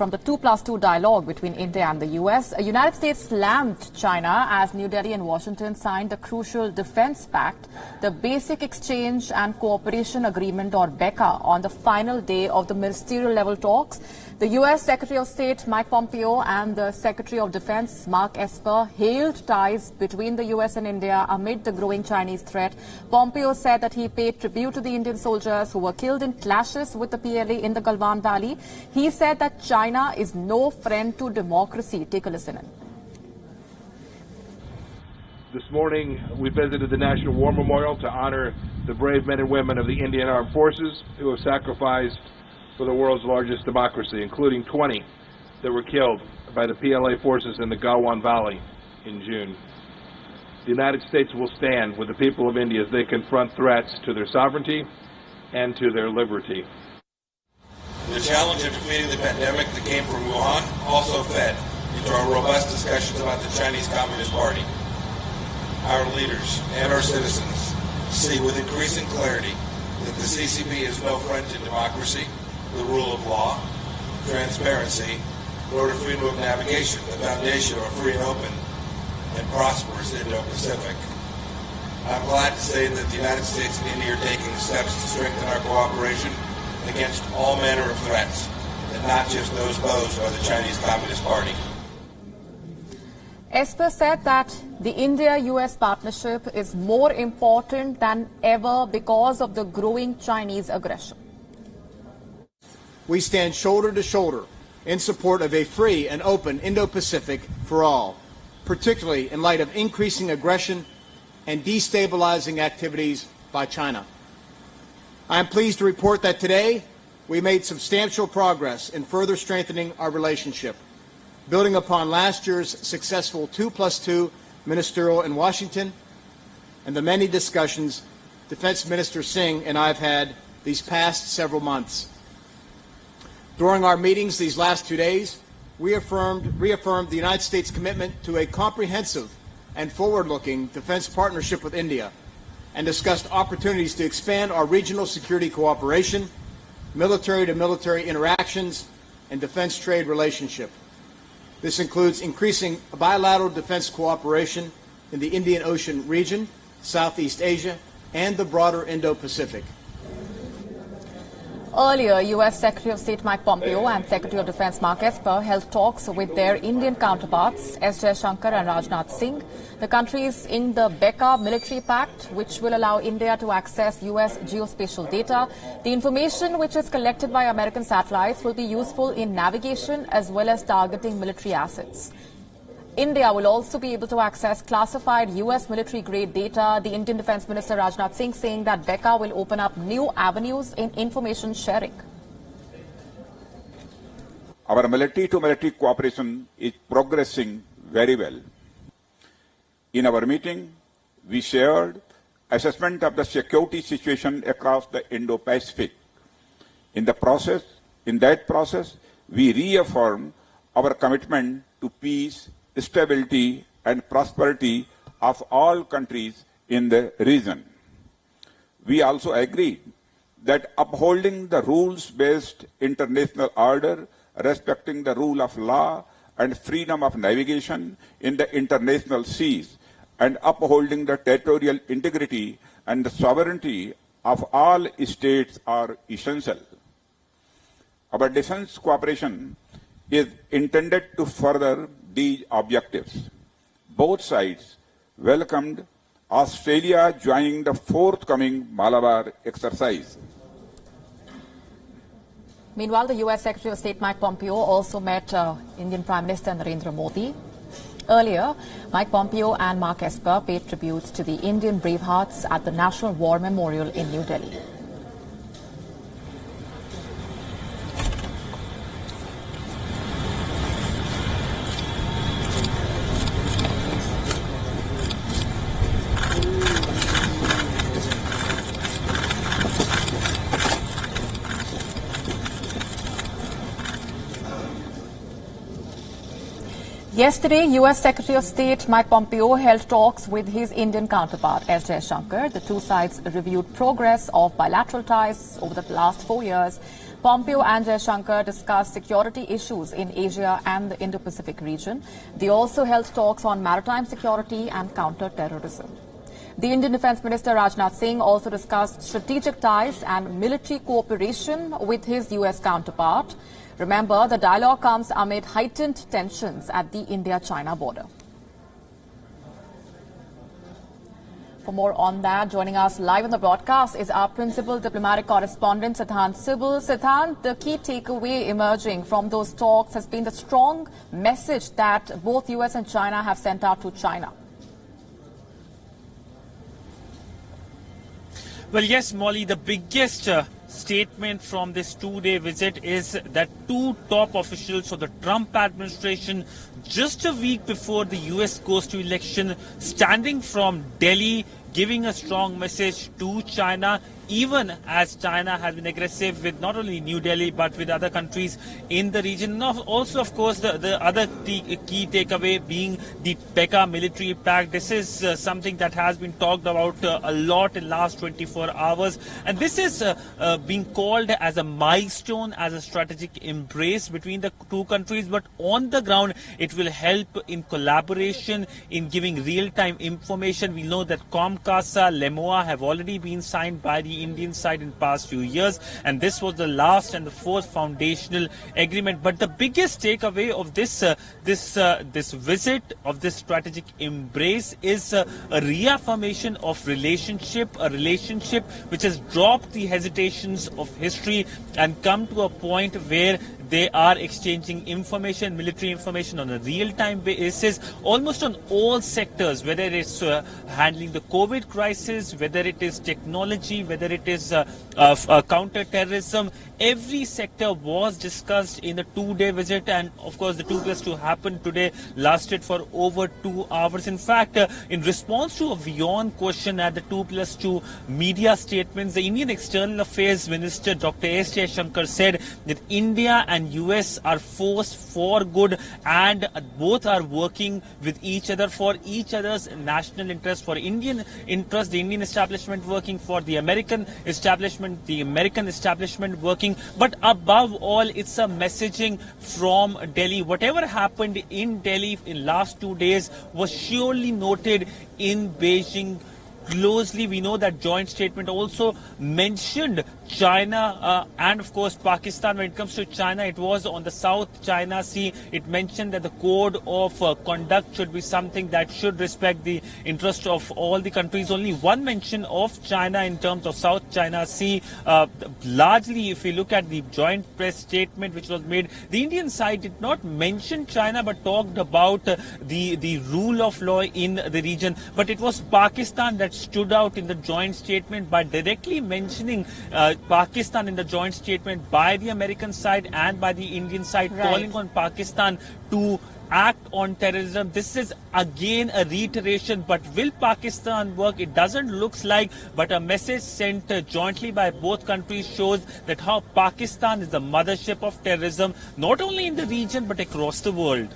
from the 2+2 dialogue between India and the U.S. The United States slammed China as New Delhi and Washington signed the crucial defense pact, the Basic Exchange and Cooperation Agreement or Beca, on the final day of the ministerial level talks. The U.S. Secretary of State Mike Pompeo and the Secretary of Defense Mark Esper hailed ties between the U.S. and India amid the growing Chinese threat. Pompeo said that he paid tribute to the Indian soldiers who were killed in clashes with the PLA in the Galwan Valley. He said that China is no friend to democracy. Take a listen in. This morning, we visited the National War Memorial to honor the brave men and women of the Indian Armed Forces who have sacrificed for the world's largest democracy, including 20 that were killed by the PLA forces in the Galwan Valley in June. The United States will stand with the people of India as they confront threats to their sovereignty and to their liberty. The challenge of defeating the pandemic that came from Wuhan also fed into our robust discussions about the Chinese Communist Party. Our leaders and our citizens see with increasing clarity that the CCP is no friend to democracy, the rule of law, transparency, nor to freedom of navigation, the foundation of a free and open and prosperous Indo-Pacific. I'm glad to say that the United States and India are taking steps to strengthen our cooperation against all manner of threats, and not just those posed by the Chinese Communist Party. Esper said that the India-US partnership is more important than ever because of the growing Chinese aggression. We stand shoulder to shoulder in support of a free and open Indo-Pacific for all, particularly in light of increasing aggression and destabilizing activities by China. I am pleased to report that today we made substantial progress in further strengthening our relationship, building upon last year's successful 2+2 ministerial in Washington and the many discussions Defense Minister Singh and I have had these past several months. During our meetings these last 2 days, we reaffirmed the United States' commitment to a comprehensive and forward-looking defense partnership with India and discussed opportunities to expand our regional security cooperation, military-to-military interactions, and defense trade relationship. This includes increasing bilateral defense cooperation in the Indian Ocean region, Southeast Asia, and the broader Indo-Pacific. Earlier, U.S. Secretary of State Mike Pompeo and Secretary of Defense Mark Esper held talks with their Indian counterparts, S. Jaishankar and Rajnath Singh. The countries in the Beca military pact, which will allow India to access U.S. geospatial data. The information which is collected by American satellites will be useful in navigation as well as targeting military assets. India will also be able to access classified U.S. military-grade data. The Indian Defense Minister Rajnath Singh saying that Beca will open up new avenues in information sharing. Our military-to-military cooperation is progressing very well. In our meeting, we shared assessment of the security situation across the Indo-Pacific. In that process, we reaffirmed our commitment to peace, stability and prosperity of all countries in the region. We also agreed that upholding the rules-based international order, respecting the rule of law and freedom of navigation in the international seas, and upholding the territorial integrity and the sovereignty of all states are essential. Our defense cooperation is intended to further these objectives. Both sides welcomed Australia joining the forthcoming Malabar exercise. Meanwhile, the U.S. Secretary of State Mike Pompeo also met Indian Prime Minister Narendra Modi. Earlier, Mike Pompeo and Mark Esper paid tribute to the Indian bravehearts at the National War Memorial in New Delhi. Yesterday, U.S. Secretary of State Mike Pompeo held talks with his Indian counterpart, S. Jaishankar. The two sides reviewed progress of bilateral ties over the last 4 years. Pompeo and Jaishankar discussed security issues in Asia and the Indo-Pacific region. They also held talks on maritime security and counter-terrorism. The Indian Defence Minister Rajnath Singh also discussed strategic ties and military cooperation with his U.S. counterpart. Remember, the dialogue comes amid heightened tensions at the India-China border. For more on that, joining us live on the broadcast is our principal diplomatic correspondent, Siddhant Sibal. Siddhant, the key takeaway emerging from those talks has been the strong message that both U.S. and China have sent out to China. Well, yes, Molly, the biggest statement from this two-day visit is that two top officials of the Trump administration, just a week before the U.S. goes to election, standing from Delhi, giving a strong message to China, even as China has been aggressive with not only New Delhi but with other countries in the region. Now, also, of course, the other key takeaway being the Beca military pact. This is something that has been talked about a lot in the last 24 hours. And this is being called as a milestone, as a strategic embrace between the two countries. But on the ground, it will help in collaboration, in giving real-time information. We know that COMCASA, LEMOA have already been signed by the Indian side in past few years, and this was the last and the fourth foundational agreement. But the biggest takeaway of this visit, of this strategic embrace, is a reaffirmation of relationship, a relationship which has dropped the hesitations of history and come to a point where they are exchanging information, military information on a real-time basis, almost on all sectors, whether it's handling the COVID crisis, whether it is technology, whether it is counter-terrorism. Every sector was discussed in the two-day visit, and of course the 2+2 happened today, lasted for over 2 hours. In fact, in response to a WION question at the 2+2 media statements, the Indian External Affairs Minister Dr. S. Jaishankar said that India and US are forced for good, and both are working with each other for each other's national interest, for Indian interest, the Indian establishment working for the American establishment, the American establishment working. But above all, it's a messaging from Delhi. Whatever happened in Delhi in last 2 days was surely noted in Beijing closely. We know that joint statement also mentioned China and of course Pakistan. When it comes to China, it was on the South China Sea. It mentioned that the code of conduct should be something that should respect the interest of all the countries. Only one mention of China in terms of South China Sea. Largely, if we look at the joint press statement which was made, the Indian side did not mention China but talked about the rule of law in the region. But it was Pakistan that stood out in the joint statement by directly mentioning Pakistan in the joint statement by the American side and by the Indian side, calling on Pakistan to act on terrorism. This is again a reiteration, but will Pakistan work? It doesn't look like, but a message sent jointly by both countries shows that how Pakistan is the mothership of terrorism, not only in the region but across the world.